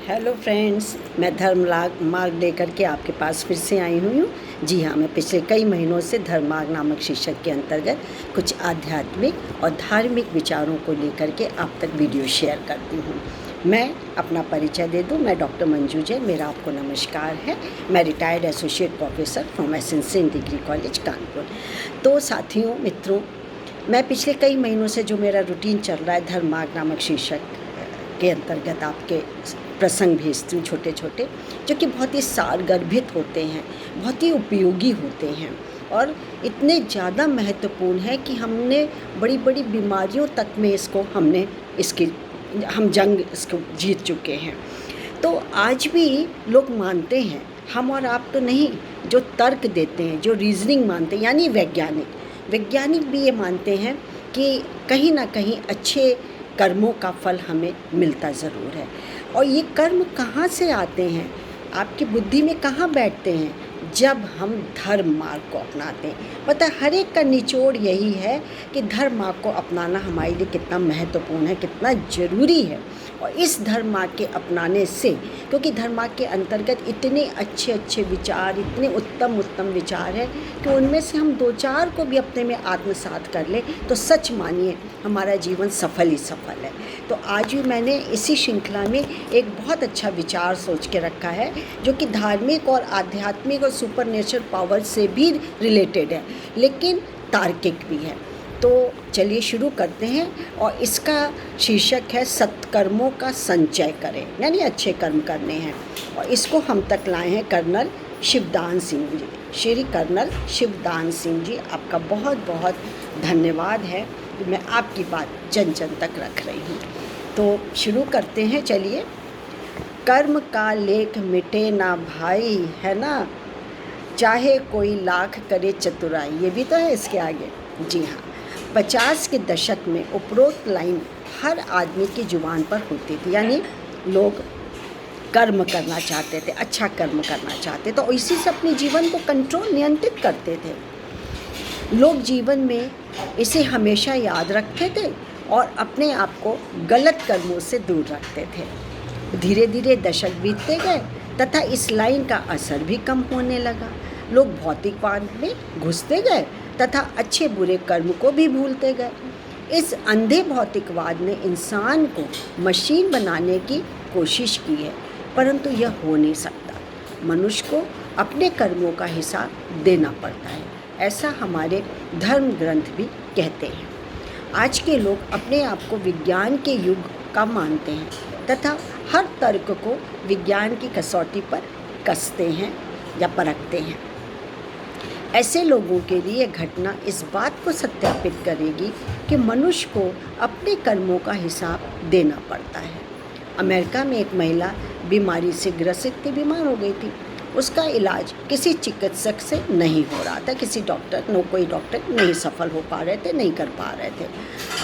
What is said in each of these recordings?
Hello friends, मैं धर्म मार्ग लेकर के आपके पास फिर से आई हुई हूँ। जी हाँ, मैं पिछले कई महीनों से धर्म मार्ग नामक शीर्षक के अंतर्गत कुछ आध्यात्मिक और धार्मिक विचारों को लेकर के आप तक वीडियो शेयर करती हूँ। मैं अपना परिचय दे दूँ। मैं डॉक्टर मंजू जैन, मेरा आपको नमस्कार है। मैं retired associate professor from essential degree college Kanpur. तो साथियों, मित्रों, मैं पिछले कई महीनों से जो मेरा रूटीन चल रहा है धर्म मार्ग नामक शीर्षक के अंतर्गत आपके प्रसंग भेजती हूँ, छोटे छोटे, जो कि बहुत ही सारगर्भित होते हैं, बहुत ही उपयोगी होते हैं और इतने ज़्यादा महत्वपूर्ण है कि हमने बड़ी बड़ी बीमारियों तक में हम जंग इसको जीत चुके हैं। तो आज भी लोग मानते हैं, हम और आप तो नहीं, जो तर्क देते हैं, जो रीजनिंग मानते हैं, यानी वैज्ञानिक भी ये मानते हैं कि कहीं ना कहीं अच्छे कर्मों का फल हमें मिलता ज़रूर है। और ये कर्म कहाँ से आते हैं, आपकी बुद्धि में कहाँ बैठते हैं? जब हम धर्म मार्ग को अपनाते हैं। पता है, हर एक का निचोड़ यही है कि धर्म मार्ग को अपनाना हमारे लिए कितना महत्वपूर्ण है, कितना ज़रूरी है। और इस धर्म मार्ग के अपनाने से, क्योंकि धर्म मार्ग के अंतर्गत इतने अच्छे अच्छे विचार, इतने उत्तम उत्तम विचार है कि उनमें से हम दो चार को भी अपने में आत्मसात कर ले तो सच मानिए हमारा जीवन सफल ही सफल है। तो आज भी मैंने इसी श्रृंखला में एक बहुत अच्छा विचार सोच के रखा है, जो कि धार्मिक और आध्यात्मिक और सुपरनेचुरल पावर से भी रिलेटेड है, लेकिन तार्किक भी है। तो चलिए शुरू करते हैं। और इसका शीर्षक है सत्कर्मों का संचय करें, यानी अच्छे कर्म करने हैं। और इसको हम तक लाए हैं कर्नल शिवदान सिंह जी। श्री कर्नल शिवदान सिंह जी, आपका बहुत बहुत धन्यवाद है कि मैं आपकी बात जन जन तक रख रही हूँ। तो शुरू करते हैं। चलिए। कर्म का लेख मिटे ना भाई, है ना, चाहे कोई लाख करे चतुराई। ये भी तो है इसके आगे। जी हाँ, 50 के दशक में उपरोक्त लाइन हर आदमी की जुबान पर होती थी, यानी लोग कर्म करना चाहते थे, अच्छा कर्म करना चाहते तो इसी से अपने जीवन को नियंत्रित करते थे। लोग जीवन में इसे हमेशा याद रखते थे और अपने आप को गलत कर्मों से दूर रखते थे। धीरे धीरे दशक बीतते गए तथा इस लाइन का असर भी कम होने लगा। लोग भौतिकवाद में घुसते गए तथा अच्छे बुरे कर्म को भी भूलते गए। इस अंधे भौतिकवाद ने इंसान को मशीन बनाने की कोशिश की है, परंतु यह हो नहीं सकता। मनुष्य को अपने कर्मों का हिसाब देना पड़ता है, ऐसा हमारे धर्म ग्रंथ भी कहते हैं। आज के लोग अपने आप को विज्ञान के युग का मानते हैं तथा हर तर्क को विज्ञान की कसौटी पर कसते हैं या परखते हैं। ऐसे लोगों के लिए घटना इस बात को सत्यापित करेगी कि मनुष्य को अपने कर्मों का हिसाब देना पड़ता है। अमेरिका में एक महिला बीमारी से ग्रसित थी, बीमार हो गई थी। उसका इलाज किसी चिकित्सक से नहीं हो रहा था, कोई डॉक्टर नहीं सफल हो पा रहे थे, नहीं कर पा रहे थे।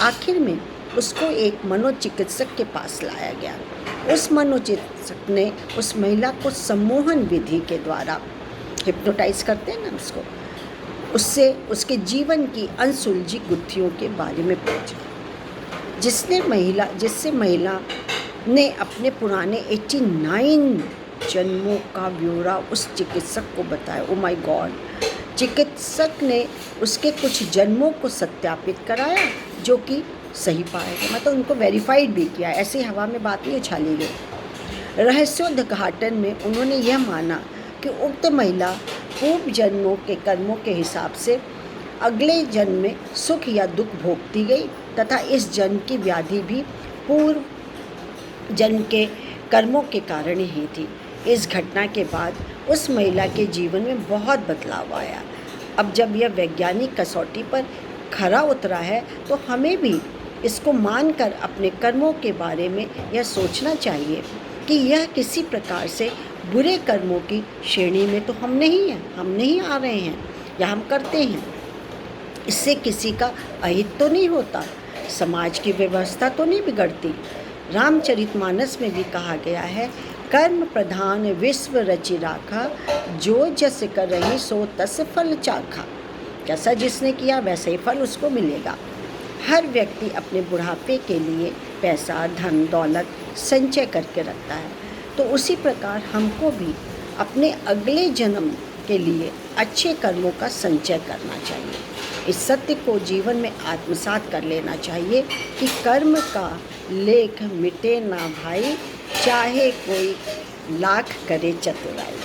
आखिर में उसको एक मनोचिकित्सक के पास लाया गया। उस मनोचिकित्सक ने उस महिला को सम्मोहन विधि के द्वारा, हिप्नोटाइज करते हैं ना उसको, उससे उसके जीवन की अनसुलझी गुत्थियों के बारे में पूछा, जिससे महिला ने अपने पुराने 89 जन्मों का ब्यौरा उस चिकित्सक को बताया। Oh my God! चिकित्सक ने उसके कुछ जन्मों को सत्यापित कराया, जो कि सही पाया गया, मतलब उनको वेरीफाइड भी किया। ऐसे हवा में बात नहीं उछाली गई। रहस्योद्घाटन में उन्होंने यह माना कि उक्त महिला पूर्व जन्मों के कर्मों के हिसाब से अगले जन्म में सुख या दुख भोगती गई तथा इस जन्म की व्याधि भी पूर्व जन्म के कर्मों के कारण ही थी। इस घटना के बाद उस महिला के जीवन में बहुत बदलाव आया। अब जब यह वैज्ञानिक कसौटी पर खरा उतरा है तो हमें भी इसको मानकर अपने कर्मों के बारे में यह सोचना चाहिए कि यह किसी प्रकार से बुरे कर्मों की श्रेणी में तो हम नहीं आ रहे हैं, या हम करते हैं। इससे किसी का अहित तो नहीं होता, समाज की व्यवस्था तो नहीं बिगड़ती। रामचरितमानस में भी कहा गया है, कर्म प्रधान विश्व रचि राखा, जो जस कर रही सो तस फल चाखा। जैसा जिसने किया वैसे ही फल उसको मिलेगा। हर व्यक्ति अपने बुढ़ापे के लिए पैसा, धन, दौलत संचय करके रखता है। तो उसी प्रकार हमको भी अपने अगले जन्म के लिए अच्छे कर्मों का संचय करना चाहिए। इस सत्य को जीवन में आत्मसात कर लेना चाहिए कि कर्म का लेख मिटे ना भाई, चाहे कोई लाख करे चतुराई।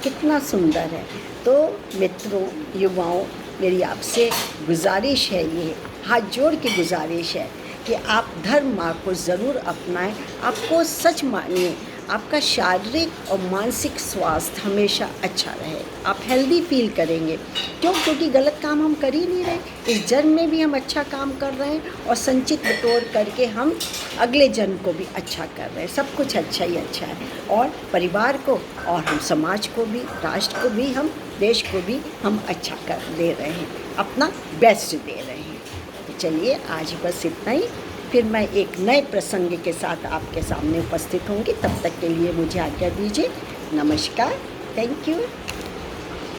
कितना सुंदर है। तो मित्रों, युवाओं, मेरी आपसे गुजारिश है, ये हाथ जोड़ के गुजारिश है कि आप धर्म मार्ग को ज़रूर अपनाएं। आपको सच मानिए, आपका शारीरिक और मानसिक स्वास्थ्य हमेशा अच्छा रहे, आप हेल्दी फील करेंगे। क्यों? क्योंकि गलत काम हम कर ही नहीं रहे। इस जन्म में भी हम अच्छा काम कर रहे हैं और संचित बटोर करके हम अगले जन्म को भी अच्छा कर रहे हैं। सब कुछ अच्छा ही अच्छा है, और परिवार को और हम समाज को भी, राष्ट्र को भी, हम देश को भी हम अच्छा कर दे रहे हैं, अपना बेस्ट दे रहे हैं। तो चलिए आज बस इतना ही। फिर मैं एक नए प्रसंग के साथ आपके सामने उपस्थित होंगी। तब तक के लिए मुझे आज्ञा दीजिए। नमस्कार। Thank you.